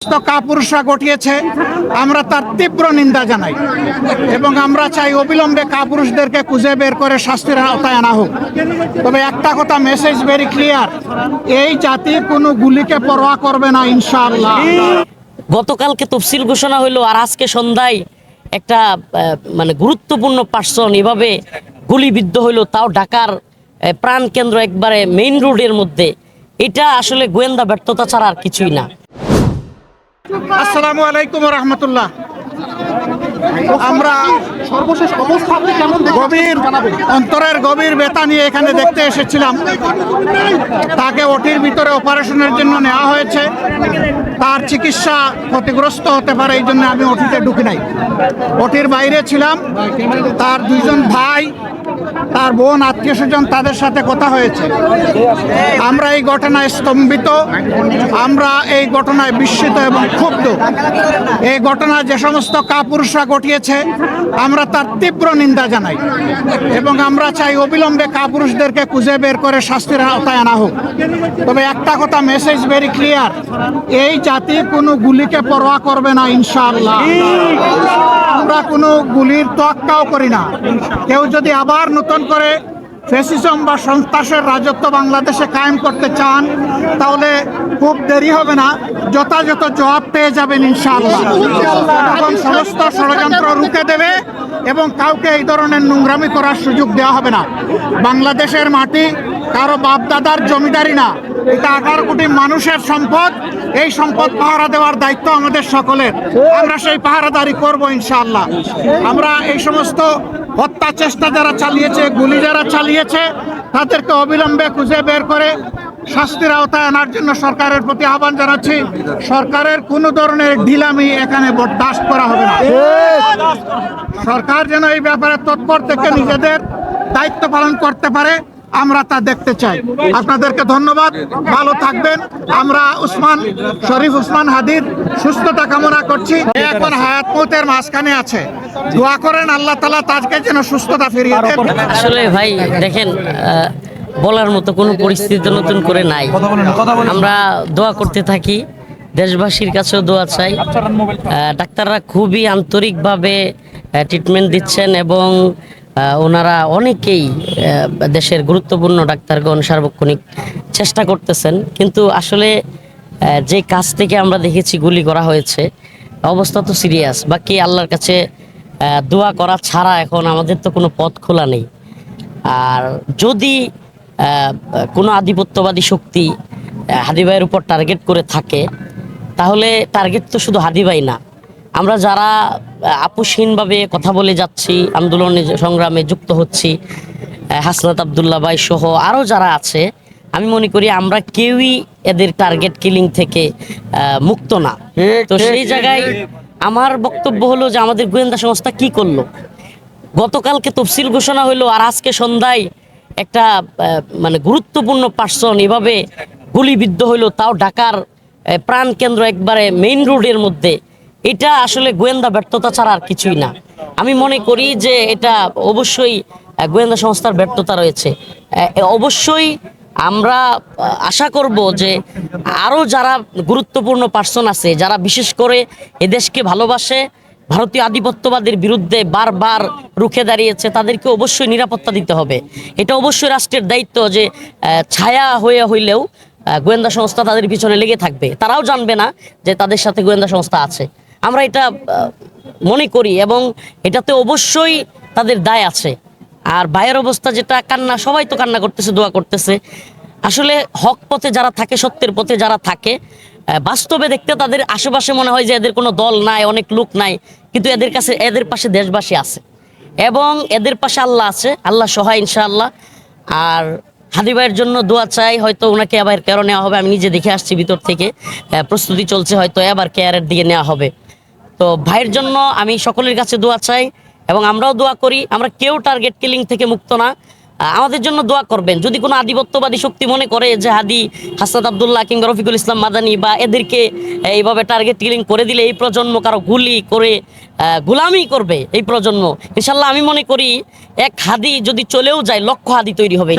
কাপুরুষরা ঘটিয়েছে, আমরা তার তীব্র নিন্দা জানাই এবং আমরা চাই অবিলম্বে কাপুরুষদেরকে খুঁজে বের করে শাস্তির আওতায় আনা হোক। তবে একটা কথা, মেসেজ ভেরি ক্লিয়ার, এই জাতি কোনো গুলিকে পরোয়া করবে না ইনশাআল্লাহ। গতকালকে তফসিল ঘোষণা হইলো, আর আজকে সন্ধ্যায় একটা গুরুত্বপূর্ণ পার্সন এভাবে গুলিবিদ্ধ হইলো, তাও ঢাকার প্রাণ কেন্দ্র একবারে মেইন রোডের মধ্যে। এটা আসলে গোয়েন্দা ব্যর্থতা ছাড়া আর কিছুই না। আসসালামু আলাইকুম রহমতুল্লাহ। আমরা সর্বশেষ অবস্থা আপনি কেমন গভীর অন্তরের গভীর ব্যথা নিয়ে এখানে দেখতে এসেছিলাম। তাকে ওটির ভিতরে অপারেশনের জন্য নেওয়া হয়েছে। তার চিকিৎসা ক্ষতিগ্রস্ত হতে পারে, এই জন্য আমি ওটিতে ঢুকি নাই, ওটির বাইরে ছিলাম। তার দুইজন ভাই, তার বোন, আত্মীয় স্বজন, তাদের সাথে কথা হয়েছে। আমরা এই ঘটনায় স্তম্ভিত, আমরা এই ঘটনায় বিস্মিত এবং ক্ষুব্ধ। এই ঘটনা যে সমস্ত কাপুরুষরা ঘটিয়েছে, আমরা তার তীব্র নিন্দা জানাই এবং আমরা চাই অবিলম্বে কাপুরুষদেরকে খুঁজে বের করে শাস্তির আওতায় আনা হোক। তবে একটা কথা, মেসেজ ভেরি ক্লিয়ার, এই জাতি কোনো গুলিকে পরোয়া করবে না ইনশাআল্লাহ। আমরা কোনো গুলির তোয়াক্কাও করি না। কেউ যদি আবার নতুন করে ফ্যাসিজম বা সন্ত্রাসের রাজত্ব বাংলাদেশে কায়েম করতে চান, তাহলে খুব দেরি হবে না, যথাযথ জবাব পেয়ে যাবেন ইনশাআল্লাহ। এবং সমস্ত ষড়যন্ত্র রুখে দেবে এবং কাউকে এই ধরনের নোংরামি করার সুযোগ দেওয়া হবে না। বাংলাদেশের মাটি কারো বাপদাদার জমিদারি না, এটা 18 কোটি মানুষের সম্পদ। এই সম্পদ পাহারা দেওয়ার দায়িত্ব আমাদের সকলের। আমরা সেই পাহারাদারি করব ইনশাআল্লাহ। আমরা এই সমস্ত হত্যা চেষ্টা যারা চালিয়েছে, গুলি যারা চালিয়েছে, তাদেরকে অবিলম্বে খুঁজে বের করে শাস্তির আওতায় আনার জন্য সরকারের প্রতি আহ্বান জানাচ্ছি। সরকারের কোনো ধরনের ঢিলামি এখানে বরদাস্ত করা হবে না। সরকার যেন এই ব্যাপারে তৎপর থেকে নিজেদের দায়িত্ব পালন করতে পারে, আমরা তা দেখতে চাই। আপনাদেরকে ধন্যবাদ, ভালো থাকবেন। আমরা শরীফ উসমান হাদির সুস্থতা কামনা করছি। এখন হায়াত মৌতের মাঝখানে আছে, দোয়া করেন আল্লাহ তাআলা তাকে যেন সুস্থতা ফিরিয়ে দেন। আসলে ভাই দেখেন, বলার মতো কোনো পরিস্থিতি নতুন করে নাই। আমরা দোয়া করতে থাকি, দেশবাসীর কাছেও দোয়া চাই। ডাক্তাররা খুবই আন্তরিকভাবে ট্রিটমেন্ট দিচ্ছেন এবং ওনারা অনেকেই দেশের গুরুত্বপূর্ণ ডাক্তারগণ সার্বক্ষণিক চেষ্টা করতেছেন। কিন্তু আসলে যে কাজ থেকে আমরা দেখেছি গুলি করা হয়েছে, অবস্থা তো সিরিয়াস। বাকি আল্লাহর কাছে দোয়া করা ছাড়া এখন আমাদের তো কোনো পথ খোলা নেই। আর যদি কোনো আধিপত্যবাদী শক্তি হাদি ভাইয়ের উপর টার্গেট করে থাকে, তাহলে টার্গেট তো শুধু হাদি ভাই না, আমরা যারা আপোষহীনভাবে কথা বলে যাচ্ছি, আন্দোলনে সংগ্রামে যুক্ত হচ্ছি, হাসনাত আবদুল্লাহ ভাই সহ আরও যারা আছে, আমি মনে করি আমরা কেউই এদের টার্গেট কিলিং থেকে মুক্ত না। তো সেই জায়গায় আমার বক্তব্য হলো যে আমাদের গোয়েন্দা সংস্থা কি করলো। গতকালকে তফসিল ঘোষণা হইলো, আর আজকে সন্ধ্যায় একটা গুরুত্বপূর্ণ পার্সন এভাবে গুলিবিদ্ধ হইলো, তাও ঢাকার প্রাণ কেন্দ্র একবারে মেইন রোডের মধ্যে। এটা আসলে গোয়েন্দা ব্যর্থতা ছাড়া আর কিছুই না। আমি মনে করি যে এটা অবশ্যই গোয়েন্দা সংস্থার ব্যর্থতা রয়েছে। অবশ্যই আমরা আশা করব যে আরও যারা গুরুত্বপূর্ণ পার্সন আছে, যারা বিশেষ করে এদেশকে ভালোবাসে, ভারতীয় আধিপত্যবাদের বিরুদ্ধে বারবার রুখে দাঁড়িয়েছে, তাদেরকে অবশ্যই নিরাপত্তা দিতে হবে। এটা অবশ্যই রাষ্ট্রের দায়িত্ব যে ছায়া হইলেও গোয়েন্দা সংস্থা তাদের পিছনে লেগে থাকবে। তারাও জানবে না যে তাদের সাথে গোয়েন্দা সংস্থা আছে। আমরা এটা মনে করি এবং এটাতে অবশ্যই তাদের দায় আছে। আর ভাইয়ের অবস্থা যেটা, কান্না, সবাই তো কান্না করতেছে, দোয়া করতেছে। আসলে হক পথে যারা থাকে, সত্যের পথে যারা থাকে, বাস্তবে দেখতে তাদের আশেপাশে মনে হয় যে এদের কোনো দল নাই, অনেক লোক নাই, কিন্তু এদের পাশে দেশবাসী আছে এবং এদের পাশে আল্লাহ আছে। আল্লাহ সহায় ইনশাআল্লাহ। আর হাদি ভাইয়ের জন্য দোয়া চাই। হয়তো ওনাকে আবার কেয়ার নেওয়া হবে, আমি নিজে দেখে আসছি ভিতর থেকে, প্রস্তুতি চলছে, হয়তো আবার কেয়ারের দিকে নেওয়া হবে। তো ভাইয়ের জন্য আমি সকলের কাছে দোয়া চাই এবং আমরাও দোয়া করি। আমরা কেউ টার্গেট কিলিং থেকে মুক্ত না। আমাদের জন্য দোয়া করবেন। যদি কোনো আধিপত্যবাদী শক্তি মনে করে যে হাদি, হাসনাত আবদুল্লাহ কিংবা রফিকুল ইসলাম মাদানী বা এদেরকে এইভাবে টার্গেট কিলিং করে দিলে এই প্রজন্ম কারো গুলি করে গোলামি করবে, এই প্রজন্ম, ইনশাল্লাহ আমি মনে করি এক হাদি যদি চলেও যায়, লক্ষ হাদি তৈরি হবে।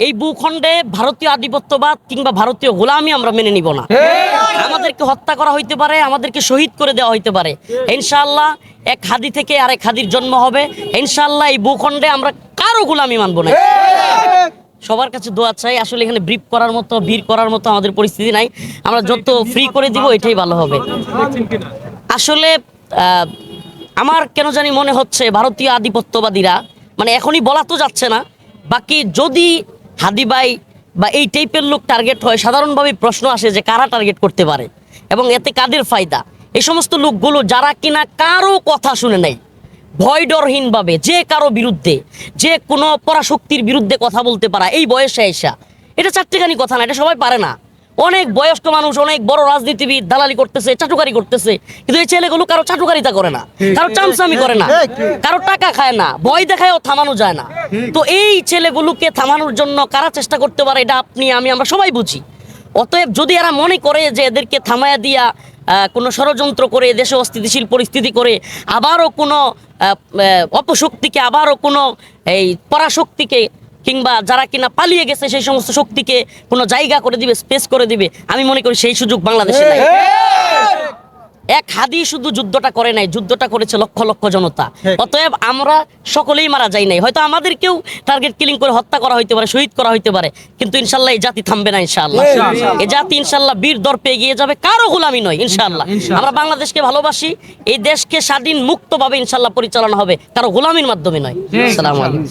এই ভূখণ্ডে ভারতীয় আধিপত্যবাদ কিংবা ভারতীয় গোলামি আমরা মেনে নিব না। আমাদেরকে হত্যা করা হইতে পারে, আমাদেরকে শহীদ করে দেওয়া হইতে পারে, ইনশাআল্লাহ এক হাদি থেকে আরেক হাদির জন্ম হবে। ইনশাআল্লাহ এই ভূখণ্ডে আমরা কারো গোলামি মানব না। সবার কাছে দোয়া চাই। আসলে এখানে ব্রিফ করার মতো, ভিড় করার মতো আমাদের পরিস্থিতি নাই। আমরা যত ফ্রি করে দিব এটাই ভালো হবে। আসলে আমার কেন জানি মনে হচ্ছে ভারতীয় আধিপত্যবাদীরা, মানে এখনই বলা তো যাচ্ছে না, বাকি যদি হাদি ভাই বা এই টাইপের লোক টার্গেট হয়, সাধারণভাবে প্রশ্ন আসে যে কারা টার্গেট করতে পারে এবং এতে কাদের ফায়দা। এই সমস্ত লোকগুলো যারা কিনা কারো কথা শুনে নাই, ভয় ডরহীনভাবে যে কারো বিরুদ্ধে, যে কোনো পরাশক্তির বিরুদ্ধে কথা বলতে পারা এই বয়সে এসা, এটা চারটেখানি কথা না, এটা সবাই পারে না। অনেক বয়স্ক মানুষ, অনেক বড় রাজনীতিবিদ দালালি করতেছে, চাটুকারি করতেছে, কিন্তু এই ছেলেগুলো কারো চাটুকারিতা করে না, কারো চামচামি করে না, কারো টাকা খায় না, ভয় দেখায়ও থামানো যায় না। তো এই ছেলেগুলোকে থামানোর জন্য কারা চেষ্টা করতে পারে এটা আপনি আমি আমরা সবাই বুঝি। অতএব যদি এরা মনে করে যে এদেরকে থামায়া দিয়া কোনো ষড়যন্ত্র করে দেশে অস্থিতিশীল পরিস্থিতি করে আবারও কোনো অপশক্তিকে, আবারও কোনো এই পরাশক্তিকে কিংবা যারা কিনা পালিয়ে গেছে সেই সমস্ত শক্তিকে কোনো জায়গা করে দিবে, স্পেস করে দিবে, আমি মনে করি সেই সুযোগ বাংলাদেশে নাই। এক হাদি শুধু যুদ্ধটা করে নাই, যুদ্ধটা করেছে লক্ষ লক্ষ জনতা। অতএব আমরা সকলেই মারা যাই নাই, হয়তো আমাদেরকেও টার্গেট কিলিং করে হত্যা করা হইতে পারে, শহীদ করা হইতে পারে, কিন্তু ইনশাল্লাহ এই জাতি থামবে না। ইনশাআল্লাহ এই জাতি ইনশাল্লাহ বীর দর্পে এগিয়ে যাবে, কারো গোলামি নয়। ইনশাআল্লাহ আমরা বাংলাদেশকে ভালোবাসি, এই দেশকে স্বাধীন মুক্তভাবে ইনশাল্লাহ পরিচালনা হবে, কারো গোলামির মাধ্যমে নয়। আসসালামু আলাইকুম।